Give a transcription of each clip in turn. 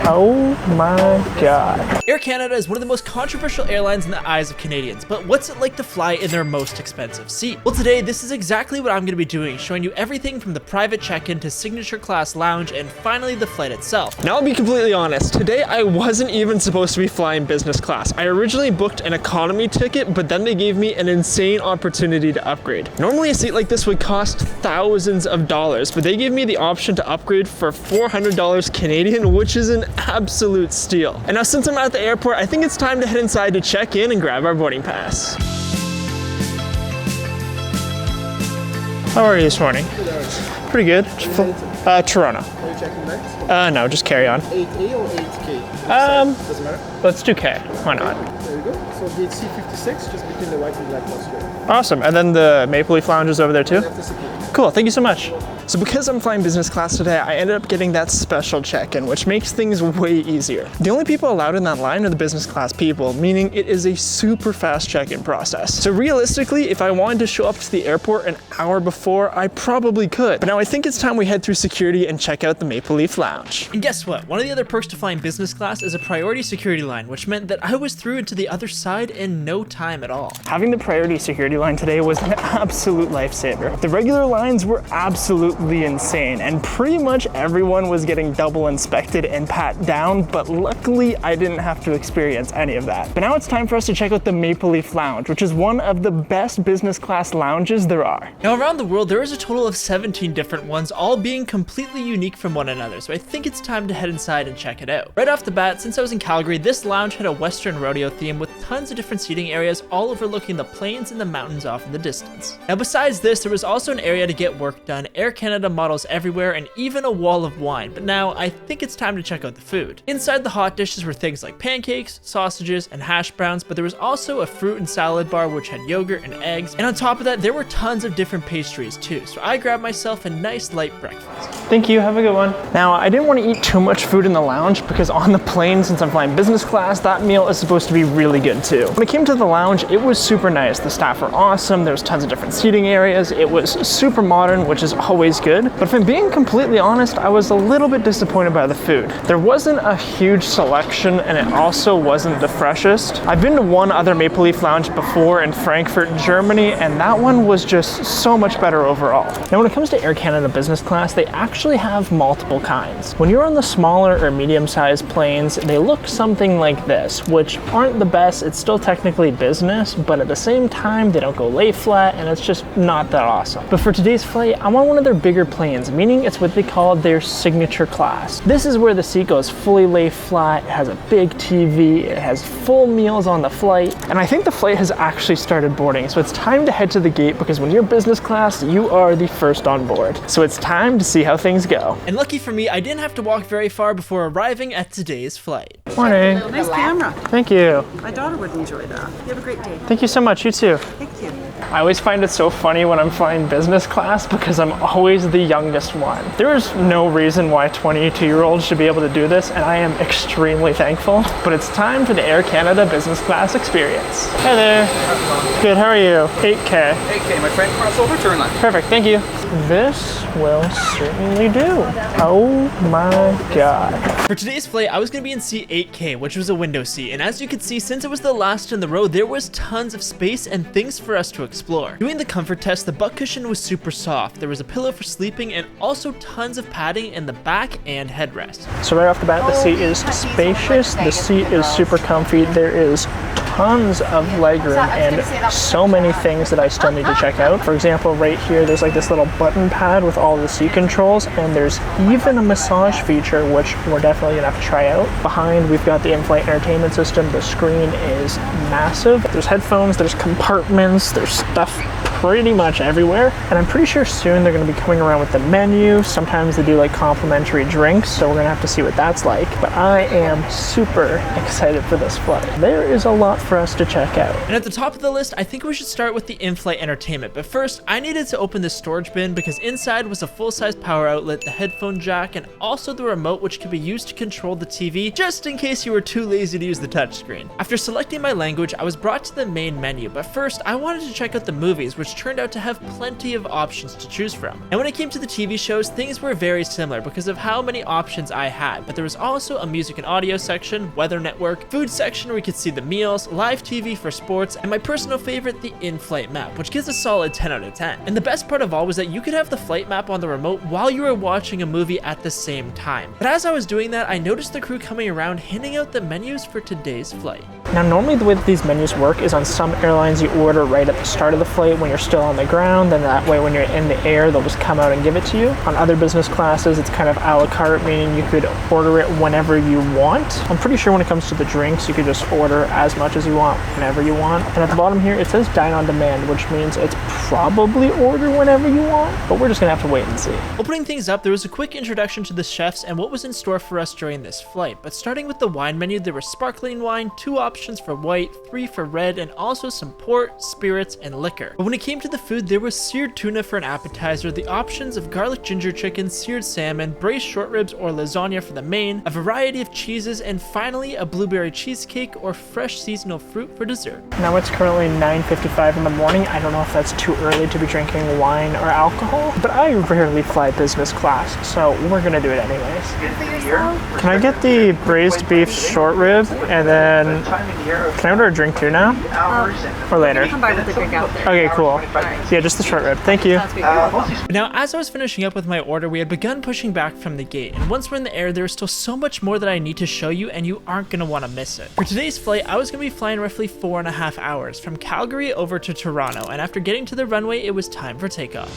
Oh my god. Air Canada is one of the most controversial airlines in the eyes of Canadians, but what's it like to fly in their most expensive seat? Well, today, this is exactly what I'm going to be doing, showing you everything from the private check-in to signature class lounge, and finally the flight itself. Now, I'll be completely honest, today I wasn't even supposed to be flying business class. I originally booked an economy ticket, but then they gave me an insane opportunity to upgrade. Normally a seat like this would cost thousands of dollars, but they gave me the option to upgrade for $400 Canadian, which is an absolute steal. And now since I'm at the airport, I think it's time to head inside to check in and grab our boarding pass. How are you this morning? Pretty good. Toronto. Are you checking bags? No, just carry on. 8A or 8K? Doesn't matter. Let's do K. Why not? There you go. So gate C56, just between the white and black cluster. Awesome. And then the Maple Leaf Lounge is over there too? Left is secure. Cool, thank you so much. So because I'm flying business class today, I ended up getting that special check-in, which makes things way easier. The only people allowed in that line are the business class people, meaning it is a super fast check-in process. So realistically, if I wanted to show up to the airport an hour before, I probably could. But now I think it's time we head through security and check out the Maple Leaf Lounge. And guess what? One of the other perks to flying business class is a priority security line, which meant that I was through into the other side in no time at all. Having the priority security line today was an absolute lifesaver. The regular lines were absolutely insane, and pretty much everyone was getting double inspected and pat down, but luckily I didn't have to experience any of that. But now it's time for us to check out the Maple Leaf Lounge, which is one of the best business class lounges there are. Now around the world, there is a total of 17 different ones, all being completely unique from one another, so I think it's time to head inside and check it out. Right off the bat, since I was in Calgary, this lounge had a Western rodeo theme with tons of different seating areas, all overlooking the plains and the mountains off in the distance. Now besides this, there was also an area to get work done, Air Canada models everywhere, and even a wall of wine. But now I think it's time to check out the food. Inside the hot dishes were things like pancakes, sausages, and hash browns, but there was also a fruit and salad bar which had yogurt and eggs, and on top of that there were tons of different pastries too, so I grabbed myself a nice light breakfast. Thank you, have a good one. Now, I didn't want to eat too much food in the lounge because on the plane, since I'm flying business class, that meal is supposed to be really good too. When it came to the lounge, it was super nice. The staff were awesome, there was tons of different seating areas, it was super modern, which is always good. But if I'm being completely honest, I was a little bit disappointed by the food. There wasn't a huge selection, and it also wasn't the freshest. I've been to one other Maple Leaf Lounge before in Frankfurt, Germany, and that one was just so much better overall. Now when it comes to Air Canada business class, they actually have multiple kinds. When you're on the smaller or medium-sized planes, they look something like this, which aren't the best. It's still technically business, but at the same time, they don't go lay flat, and it's just not that awesome. But for today's flight, I'm on one of their bigger planes, meaning it's what they call their signature class. This is where the seat goes fully lay flat, it has a big TV, it has full meals on the flight, and I think the flight has actually started boarding, so it's time to head to the gate because when you're business class, you are the first on board. So it's time to see how things go. And lucky for me, I didn't have to walk very far before arriving at today's flight. Morning. Nice camera. Thank you. My daughter would enjoy that. You have a great day. Thank you so much, you too. Thank you. I always find it so funny when I'm flying business class because I'm always the youngest one. There is no reason why 22-year-olds should be able to do this, and I am extremely thankful. But it's time for the Air Canada business class experience. Hey there. Good, how are you? 8K. 8K, my friend, cross over, turn left. Perfect, thank you. This will certainly do. Oh my god. For today's flight, I was going to be in seat 8K, which was a window seat, and as you can see, since it was the last in the row, there was tons of space and things for us to explore. Doing the comfort test, the butt cushion was super soft, there was a pillow for sleeping, and also tons of padding in the back and headrest. So right off the bat, the seat is spacious, the seat is super comfy, there is tons of legroom and so many things that I still need to check out. For example, right here, there's like this little button pad with all the seat controls, and there's even a massage feature, which we're definitely gonna have to try out. Behind, we've got the in-flight entertainment system. The screen is massive. There's headphones, there's compartments, there's stuff pretty much everywhere. And I'm pretty sure soon they're gonna be coming around with the menu. Sometimes they do like complimentary drinks, so we're gonna have to see what that's like. But I am super excited for this flight. There is a lot for us to check out. And at the top of the list, I think we should start with the in-flight entertainment. But first, I needed to open the storage bin because inside was a full-size power outlet, the headphone jack, and also the remote which could be used to control the TV, just in case you were too lazy to use the touchscreen. After selecting my language, I was brought to the main menu, but first, I wanted to check out the movies, which which turned out to have plenty of options to choose from. And when it came to the TV shows, things were very similar because of how many options I had, but there was also a music and audio section, weather network, food section where you could see the meals, live TV for sports, and my personal favorite, the in-flight map, which gives a solid 10 out of 10. And the best part of all was that you could have the flight map on the remote while you were watching a movie at the same time. But as I was doing that, I noticed the crew coming around handing out the menus for today's flight. Now, normally the way that these menus work is on some airlines you order right at the start of the flight when you're still on the ground, and that way when you're in the air, they'll just come out and give it to you. On other business classes, it's kind of a la carte, meaning you could order it whenever you want. I'm pretty sure when it comes to the drinks, you could just order as much as you want, whenever you want. And at the bottom here, it says dine on demand, which means it's probably order whenever you want, but we're just gonna have to wait and see. Opening things up, there was a quick introduction to the chefs and what was in store for us during this flight. But starting with the wine menu, there was sparkling wine, 2 options for white, 3 for red, and also some port, spirits, and liquor. But when it came to the food, there was seared tuna for an appetizer, the options of garlic ginger chicken, seared salmon, braised short ribs, or lasagna for the main, a variety of cheeses, and finally a blueberry cheesecake or fresh seasonal fruit for dessert. Now it's currently 9:55 in the morning. I don't know if that's too early to be drinking wine or alcohol, but I rarely fly business class, so we're gonna do it anyways. Can I get the braised beef short rib, and then can I order a drink too now? Or later? Come by with the drink out there. Okay, cool. Yeah, just the short rib. Thank you. Now, as I was finishing up with my order, we had begun pushing back from the gate, and once we're in the air, there is still so much more that I need to show you, and you aren't going to want to miss it. For today's flight, I was going to be flying roughly 4.5 hours, from Calgary over to Toronto, and after getting to the runway, it was time for takeoff.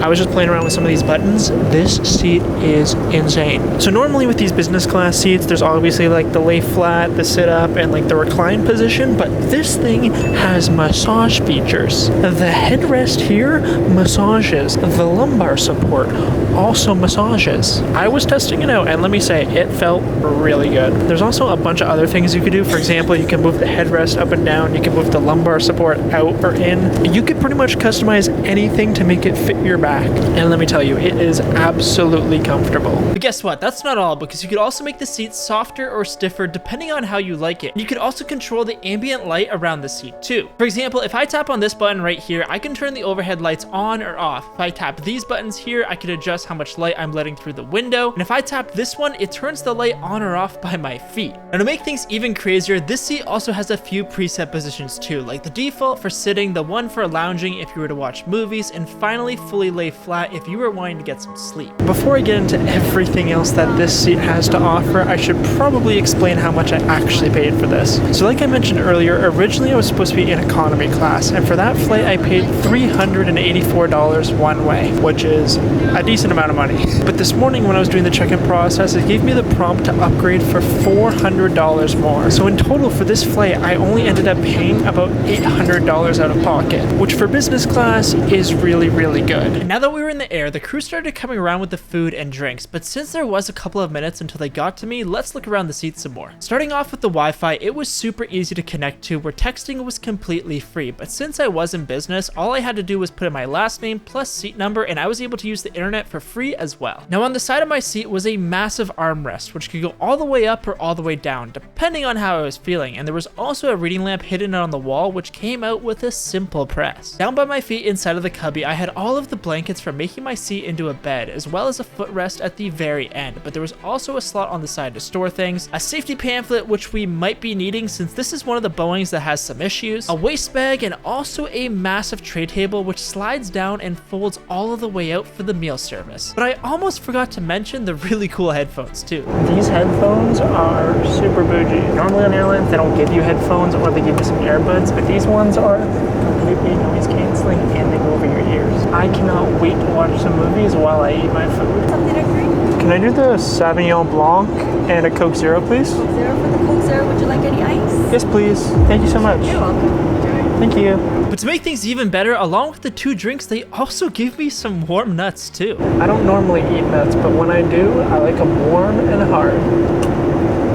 I was just playing around with some of these buttons. This seat is insane. So normally with these business class seats, there's obviously like the lay flat, the sit up, and like the recline position, but this thing has massage features. The headrest here massages. The lumbar support also massages. I was testing it out, and let me say, it felt really good. There's also a bunch of other things you could do. For example, you can move the headrest up and down. You can move the lumbar support out or in. You could pretty much customize anything to make it fit your back. And let me tell you, it is absolutely comfortable. But guess what? That's not all, because you could also make the seat softer or stiffer depending on how you like it. You could also control the ambient light around the seat too. For example, if I tap on this button right here, I can turn the overhead lights on or off. If I tap these buttons here, I could adjust how much light I'm letting through the window. And if I tap this one, it turns the light on or off by my feet. Now, to make things even crazier, this seat also has a few preset positions too, like the default for sitting, the one for lounging if you were to watch movies, and finally fully lay flat if you were wanting to get some sleep. Before I get into everything else that this seat has to offer, I should probably explain how much I actually paid for this. So like I mentioned earlier, originally I was supposed to be in economy class, and for that flight I paid $384 one way, which is a decent amount of money. But this morning when I was doing the check-in process, it gave me the prompt to upgrade for $400 more. So in total for this flight, I only ended up paying about $800 out of pocket, which for business class is really, really good. And now that we were in the air, the crew started coming around with the food and drinks, but since there was a couple of minutes until they got to me, let's look around the seats some more. Starting off with the Wi-Fi, it was super easy to connect to, where texting was completely free, but since I was in business, all I had to do was put in my last name plus seat number, and I was able to use the internet for free as well. Now on the side of my seat was a massive armrest, which could go all the way up or all the way down, depending on how I was feeling, and there was also a reading lamp hidden on the wall, which came out with a simple press. Down by my feet inside of the cubby, I had all of the blankets for making my seat into a bed, as well as a footrest at the very end, but there was also a slot on the side to store things, a safety pamphlet which we might be needing since this is one of the Boeings that has some issues, a waist bag, and also a massive tray table which slides down and folds all of the way out for the meal service. But I almost forgot to mention the really cool headphones too. These headphones are super bougie. Normally on airlines they don't give you headphones or they give you some earbuds, but these ones are completely noise canceling and they go over your ears. I cannot wait to watch some movies while I eat my food. Something to drink? Can I do the Sauvignon Blanc and a Coke Zero, please? Zero for the Coke Zero. Would you like any ice? Yes, please. Thank you so much. You're welcome. Thank you. But to make things even better, along with the 2 drinks, they also gave me some warm nuts too. I don't normally eat nuts, but when I do, I like them warm and hard.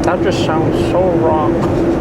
That just sounds so wrong.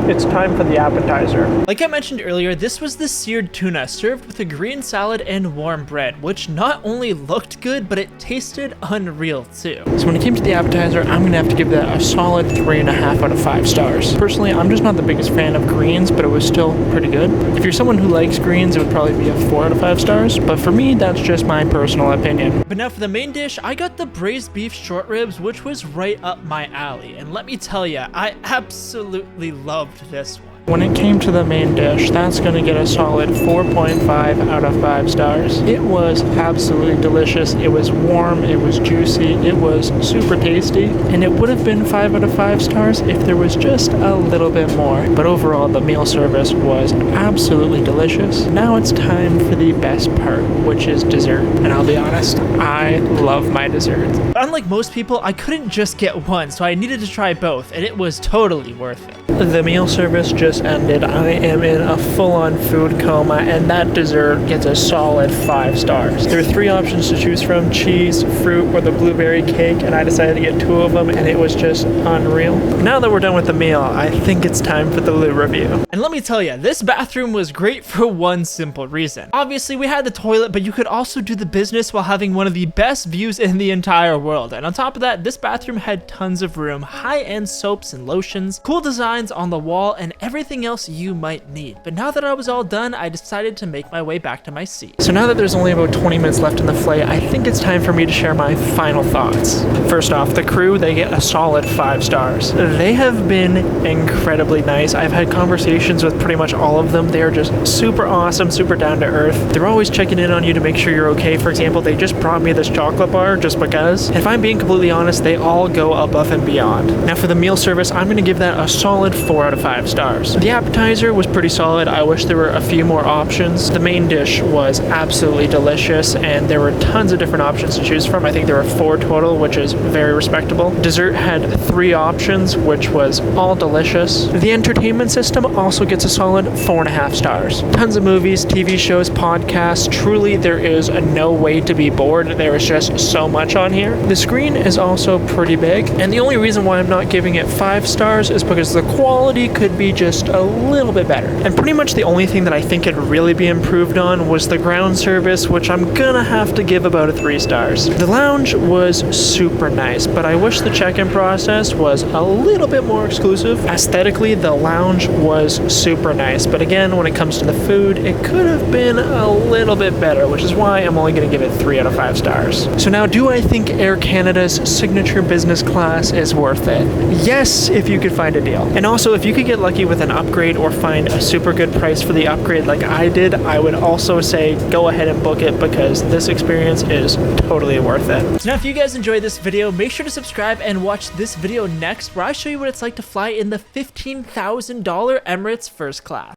it's time for the appetizer. Like I mentioned earlier, this was the seared tuna served with a green salad and warm bread, which not only looked good, but it tasted unreal too. So when it came to the appetizer, I'm gonna have to give that a solid 3.5 out of 5 stars. Personally, I'm just not the biggest fan of greens, but it was still pretty good. If you're someone who likes greens, it would probably be a 4 out of 5 stars, but for me, that's just my personal opinion. But now for the main dish, I got the braised beef short ribs, which was right up my alley. And let me tell you, I absolutely loved this one. When it came to the main dish, that's going to get a solid 4.5 out of 5 stars. It was absolutely delicious. It was warm, it was juicy, it was super tasty, and it would have been 5 out of 5 stars if there was just a little bit more. But overall, the meal service was absolutely delicious. Now it's time for the best part, which is dessert. And I'll be honest, I love my desserts. But unlike most people, I couldn't just get one, so I needed to try both, and it was totally worth it. The meal service just ended. I am in a full-on food coma, and that dessert gets a solid 5 stars. There are 3 options to choose from: cheese, fruit, or the blueberry cake, and I decided to get 2 of them, and it was just unreal. Now that we're done with the meal, I think it's time for the loo review. And let me tell you, this bathroom was great for one simple reason. Obviously, we had the toilet, but you could also do the business while having one of the best views in the entire world. And on top of that, this bathroom had tons of room, high-end soaps and lotions, cool designs on the wall, and everything else you might need. But now that I was all done, I decided to make my way back to my seat. So now that there's only about 20 minutes left in the flight, I think it's time for me to share my final thoughts. First off, the crew, they get a solid 5 stars. They have been incredibly nice. I've had conversations with pretty much all of them. They are just super awesome, super down to earth. They're always checking in on you to make sure you're okay. For example, they just brought me this chocolate bar just because. And if I'm being completely honest, they all go above and beyond. Now for the meal service, I'm gonna give that a solid 4 out of 5 stars. The appetizer was pretty solid. I wish there were a few more options. The main dish was absolutely delicious, and there were tons of different options to choose from. I think there were 4 total, which is very respectable. Dessert had 3 options, which was all delicious. The entertainment system also gets a solid 4.5 stars. Tons of movies, TV shows, podcasts. Truly, there is no way to be bored. There is just so much on here. The screen is also pretty big, and the only reason why I'm not giving it 5 stars is because the quality could be just a little bit better. And pretty much the only thing that I think could really be improved on was the ground service, which I'm gonna have to give about a 3 stars. The lounge was super nice, but I wish the check-in process was a little bit more exclusive. Aesthetically, the lounge was super nice, but again, when it comes to the food, it could have been a little bit better, which is why I'm only gonna give it 3 out of 5 stars. So now, do I think Air Canada's signature business class is worth it? Yes, if you could find a deal. And also, if you could get lucky with an upgrade or find a super good price for the upgrade like I did, I would also say go ahead and book it, because this experience is totally worth it. So now if you guys enjoyed this video, make sure to subscribe and watch this video next, where I show you what it's like to fly in the $15,000 Emirates first class.